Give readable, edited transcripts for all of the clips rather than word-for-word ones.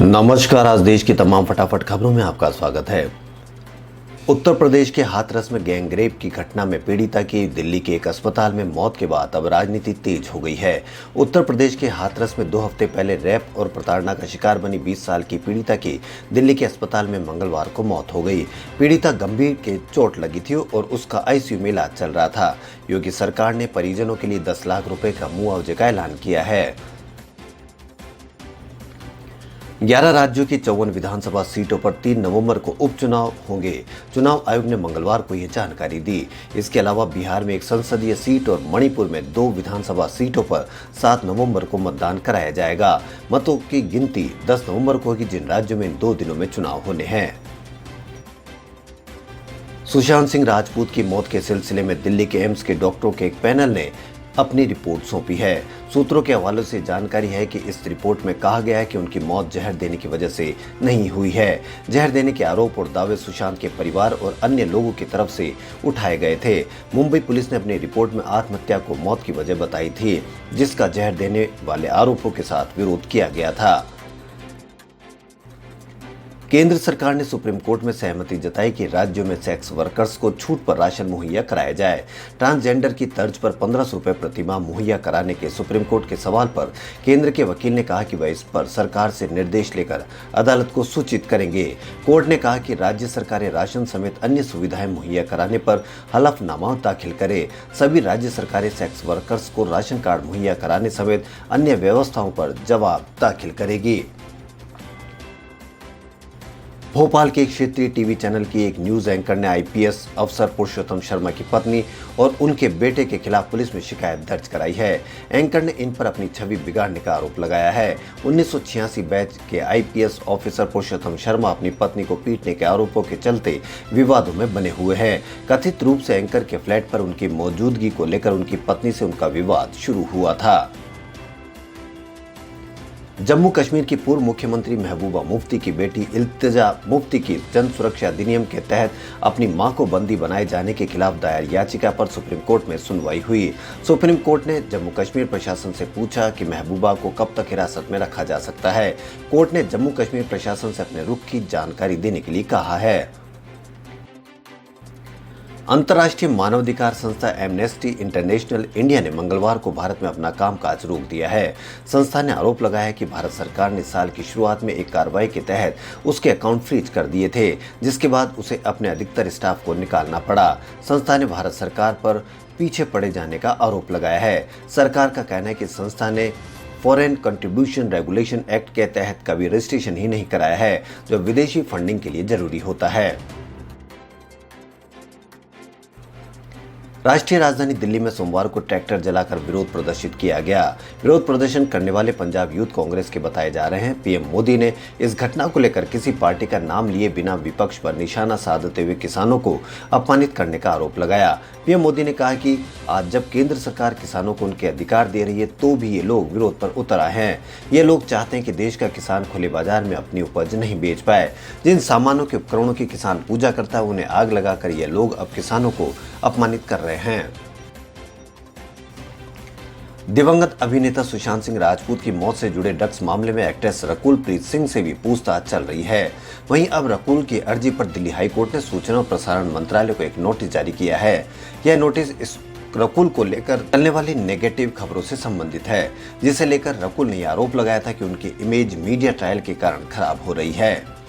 नमस्कार। आज देश की तमाम फटाफट खबरों में आपका स्वागत है। उत्तर प्रदेश के हाथरस में गैंगरेप की घटना में पीड़िता की दिल्ली के एक अस्पताल में मौत के बाद अब राजनीति तेज हो गई है। उत्तर प्रदेश के हाथरस में 2 हफ्ते पहले रेप और प्रताड़ना का शिकार बनी 20 साल की पीड़िता की दिल्ली के अस्पताल में मंगलवार को मौत हो गई। पीड़िता गंभीर के चोट लगी थी और उसका आईसीयू में इलाज चल रहा था। योगी सरकार ने परिजनों के लिए 10 लाख रुपए का मुआवजे का ऐलान किया है। 11 राज्यों की 54 विधानसभा सीटों पर 3 नवंबर को उपचुनाव होंगे। चुनाव आयोग ने मंगलवार को यह जानकारी दी। इसके अलावा बिहार में एक संसदीय सीट और मणिपुर में 2 विधानसभा सीटों पर 7 नवंबर को मतदान कराया जाएगा। मतों की गिनती 10 नवंबर को होगी, जिन राज्यों में इन 2 दिनों में चुनाव होने हैं। सुशांत सिंह राजपूत की मौत के सिलसिले में दिल्ली के एम्स के डॉक्टरों के एक पैनल ने अपनी रिपोर्ट सौंपी है। सूत्रों के हवाले से जानकारी है कि इस रिपोर्ट में कहा गया है कि उनकी मौत जहर देने की वजह से नहीं हुई है। जहर देने के आरोप और दावे सुशांत के परिवार और अन्य लोगों की तरफ से उठाए गए थे। मुंबई पुलिस ने अपनी रिपोर्ट में आत्महत्या को मौत की वजह बताई थी, जिसका जहर देने वाले आरोपों के साथ विरोध किया गया था। केंद्र सरकार ने सुप्रीम कोर्ट में सहमति जताई कि राज्यों में सेक्स वर्कर्स को छूट पर राशन मुहैया कराया जाए। ट्रांसजेंडर की तर्ज पर 1500 रुपए प्रतिमाह मुहैया कराने के सुप्रीम कोर्ट के सवाल पर केंद्र के वकील ने कहा कि वह इस पर सरकार से निर्देश लेकर अदालत को सूचित करेंगे। कोर्ट ने कहा कि राज्य सरकारें राशन समेत अन्य सुविधाएं मुहैया कराने पर हलफनामा दाखिल करे। सभी राज्य सरकारें सेक्स वर्कर्स को राशन कार्ड मुहैया कराने समेत अन्य व्यवस्थाओं पर जवाब दाखिल करेगी। भोपाल के एक क्षेत्रीय टीवी चैनल की एक न्यूज एंकर ने आईपीएस अफसर पुरुषोत्तम शर्मा की पत्नी और उनके बेटे के खिलाफ पुलिस में शिकायत दर्ज कराई है। एंकर ने इन पर अपनी छवि बिगाड़ने का आरोप लगाया है। 1986 बैच के आईपीएस ऑफिसर पुरुषोत्तम शर्मा अपनी पत्नी को पीटने के आरोपों के चलते विवादों में बने हुए हैं। कथित रूप से एंकर के फ्लैट पर उनकी मौजूदगी को लेकर उनकी पत्नी से उनका विवाद शुरू हुआ था। जम्मू कश्मीर की पूर्व मुख्यमंत्री महबूबा मुफ्ती की बेटी इल्तिजा मुफ्ती की जन सुरक्षा अधिनियम के तहत अपनी मां को बंदी बनाए जाने के खिलाफ दायर याचिका पर सुप्रीम कोर्ट में सुनवाई हुई। सुप्रीम कोर्ट ने जम्मू कश्मीर प्रशासन से पूछा कि महबूबा को कब तक हिरासत में रखा जा सकता है। कोर्ट ने जम्मू कश्मीर प्रशासन से अपने रुख की जानकारी देने के लिए कहा है। अंतर्राष्ट्रीय मानवाधिकार संस्था एमनेस्टी इंटरनेशनल इंडिया ने मंगलवार को भारत में अपना कामकाज रोक दिया है। संस्था ने आरोप लगाया है कि भारत सरकार ने साल की शुरुआत में एक कार्रवाई के तहत उसके अकाउंट फ्रीज कर दिए थे, जिसके बाद उसे अपने अधिकतर स्टाफ को निकालना पड़ा। संस्था ने भारत सरकार पर पीछे पड़े जाने का आरोप लगाया है। सरकार का कहना है कि संस्था ने फॉरेन कंट्रीब्यूशन रेगुलेशन एक्ट के तहत कभी रजिस्ट्रेशन ही नहीं कराया है, जो विदेशी फंडिंग के लिए जरूरी होता है। राष्ट्रीय राजधानी दिल्ली में सोमवार को ट्रैक्टर जलाकर विरोध प्रदर्शित किया गया। विरोध प्रदर्शन करने वाले पंजाब यूथ कांग्रेस के बताए जा रहे हैं। पीएम मोदी ने इस घटना को लेकर किसी पार्टी का नाम लिए बिना विपक्ष पर निशाना साधते हुए किसानों को अपमानित करने का आरोप लगाया। पीएम मोदी ने कहा कि आज जब केंद्र सरकार किसानों को उनके अधिकार दे रही है, तो भी ये लोग विरोध पर उतर आए हैं। ये लोग चाहते हैं कि देश का किसान खुले बाजार में अपनी उपज नहीं बेच पाए। जिन सामानों के उपकरणों की किसान पूजा करता है, उन्हें आग लगाकर ये लोग अब किसानों को अपमानित कर रहे हैं। दिवंगत अभिनेता सुशांत सिंह राजपूत की मौत से जुड़े ड्रग्स मामले में एक्ट्रेस रकुल प्रीत सिंह से भी पूछताछ चल रही है। वहीं अब रकुल की अर्जी पर दिल्ली हाईकोर्ट ने सूचना और प्रसारण मंत्रालय को एक नोटिस जारी किया है। यह नोटिस इस रकुल को लेकर चलने वाली नेगेटिव खबरों से संबंधित है, जिसे लेकर रकुल ने आरोप लगाया था कि उनकी इमेज मीडिया ट्रायल के कारण खराब हो रही है।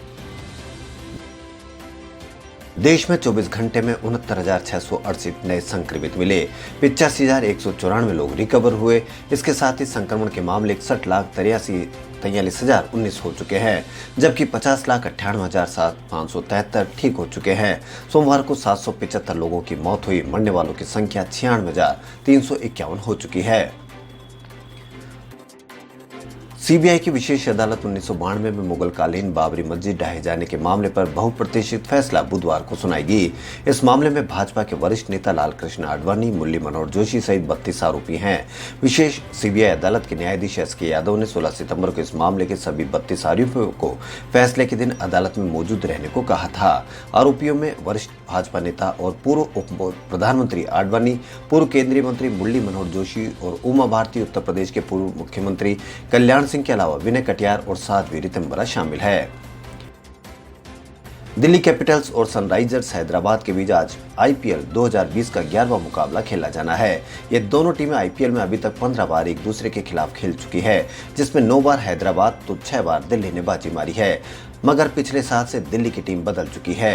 देश में 24 घंटे में 69,668 नए संक्रमित मिले। 85,194 लोग रिकवर हुए। इसके साथ ही संक्रमण के मामले 61,43,019 हो चुके हैं, जबकि 50,98,573 ठीक हो चुके हैं। सोमवार को 775 लोगों की मौत हुई। मरने वालों की संख्या 96,351 हो चुकी है। सीबीआई की विशेष अदालत 1992 में मुगलकालीन बाबरी मस्जिद ढहाए जाने के मामले पर बहुप्रतीक्षित फैसला बुधवार को सुनाएगी। इस मामले में भाजपा के वरिष्ठ नेता लालकृष्ण आडवाणी, मुरली मनोहर जोशी सहित 32 आरोपी हैं। विशेष सीबीआई अदालत के न्यायाधीश एसके यादव ने 16 सितंबर को इस मामले के सभी 32 आरोपियों को फैसले के दिन अदालत में मौजूद रहने को कहा था। आरोपियों में वरिष्ठ भाजपा नेता और पूर्व उप प्रधानमंत्री आडवाणी, पूर्व केंद्रीय मंत्री मुरली मनोहर जोशी और उमा भारती, उत्तर प्रदेश के पूर्व मुख्यमंत्री कल्याण सिंह के अलावा विनय कटियार और साध्वी रितंबरा शामिल है। दिल्ली कैपिटल्स और सनराइजर्स हैदराबाद के बीच आज आईपीएल 2020 का 11वां मुकाबला खेला जाना है। ये दोनों टीमें आईपीएल में अभी तक 15 बार एक दूसरे के खिलाफ खेल चुकी है, जिसमें 9 बार हैदराबाद तो 6 बार दिल्ली ने बाजी मारी है। मगर पिछले साल से दिल्ली की टीम बदल चुकी है।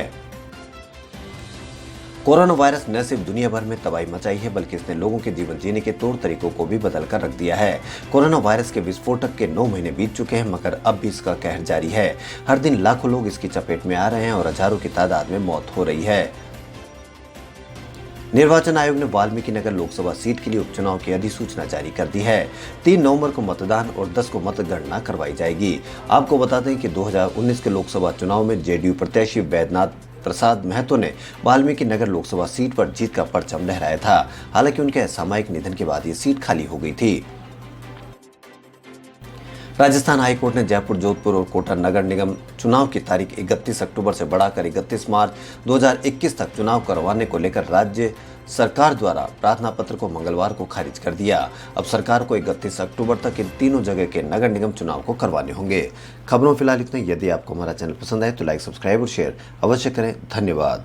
कोरोना वायरस न सिर्फ दुनिया भर में तबाही मचाई है, बल्कि इसने लोगों के जीवन जीने के तौर तरीकों को भी बदल कर रख दिया है। कोरोना वायरस के विस्फोटक के 9 महीने बीत चुके हैं, मगर अब भी इसका कहर जारी है। हर दिन लाखों लोग इसकी चपेट में आ रहे हैं और हजारों की तादाद में मौत हो रही है। निर्वाचन आयोग ने वाल्मीकि नगर लोकसभा सीट के लिए उपचुनाव की अधिसूचना जारी कर दी है। 3 नवंबर को मतदान और 10 को मतगणना करवाई जाएगी। आपको बता दें कि 2019 के लोकसभा चुनाव में जेडीयू प्रत्याशी वैद्यनाथ प्रसाद महतो ने वाल्मीकि नगर लोकसभा सीट पर जीत का परचम लहराया था। हालांकि उनके असामयिक निधन के बाद ये सीट खाली हो गई थी। राजस्थान हाईकोर्ट ने जयपुर, जोधपुर और कोटा नगर निगम चुनाव की तारीख 31 अक्टूबर से बढ़ाकर 31 मार्च 2021 तक चुनाव करवाने को लेकर राज्य सरकार द्वारा प्रार्थना पत्र को मंगलवार को खारिज कर दिया। अब सरकार को 31 अक्टूबर तक इन तीनों जगह के नगर निगम चुनाव को करवाने होंगे। खबरों फिलहाल इतना। यदि आपको हमारा चैनल पसंद आए तो लाइक, सब्सक्राइब और शेयर अवश्य करें। धन्यवाद।